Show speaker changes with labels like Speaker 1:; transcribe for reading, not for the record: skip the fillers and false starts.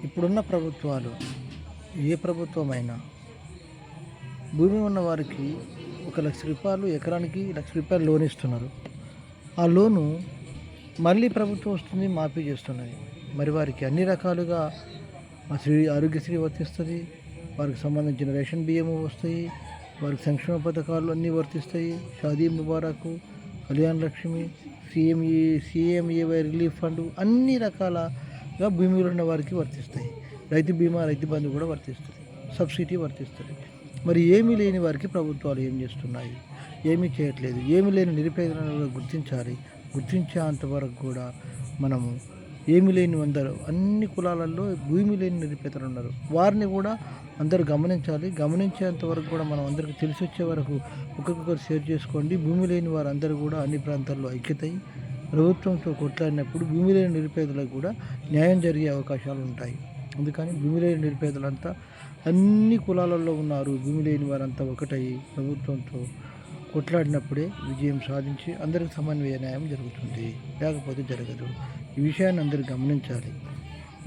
Speaker 1: ఇప్పుడున్న ప్రభుత్వాలు ఏ ప్రభుత్వమైనా భూమి ఉన్న వారికి రూ. 1,00,000 ఎకరానికి రూ. 1,00,000 లోన్ ఇస్తున్నారు. ఆ లోను మళ్ళీ ప్రభుత్వం వస్తుంది, మాఫీ చేస్తున్నది. మరి వారికి అన్ని రకాలుగా ఆరోగ్యశ్రీ వర్తిస్తుంది, వారికి సంబంధించిన రేషన్ బియ్యము వస్తాయి, వారికి సంక్షేమ పథకాలు అన్నీ వర్తిస్తాయి. షాదీ ముబారకు, కళ్యాణ లక్ష్మి, సీఎంఏవై రిలీఫ్ ఫండ్ అన్ని రకాలుగా భూమిలో ఉన్న వారికి వర్తిస్తాయి. రైతు బీమా, రైతు బంధు కూడా వర్తిస్తుంది, సబ్సిడీ వర్తిస్తుంది. మరి ఏమీ లేని వారికి ప్రభుత్వాలు ఏం చేస్తున్నాయి? ఏమీ చేయట్లేదు. ఏమీ లేని నిరుపేదలను గుర్తించాలి. గుర్తించేంతవరకు కూడా మనము ఏమీ లేని అందరూ అన్ని కులాలలో భూమి లేని నిరుపేదలు ఉన్నారు, వారిని కూడా అందరూ గమనించాలి. గమనించేంత వరకు కూడా మనం అందరికీ తెలిసి వచ్చే వరకు ఒక్కొక్కరు షేర్ చేసుకోండి. భూమి లేని వారందరూ కూడా అన్ని ప్రాంతాల్లో ఐక్యతయి ప్రభుత్వంతో కొట్లాడినప్పుడు భూమి లేని నిరుపేదలకు కూడా న్యాయం జరిగే అవకాశాలు ఉంటాయి. అందుకని భూమి లేని నిరుపేదలంతా అన్ని కులాలలో ఉన్నారు. భూమి లేని వారంతా ఒకటై ప్రభుత్వంతో కొట్లాడినప్పుడే విజయం సాధించి అందరికి సమన్వయ న్యాయం జరుగుతుంది, లేకపోతే జరగదు. ఈ విషయాన్ని అందరూ గమనించాలి.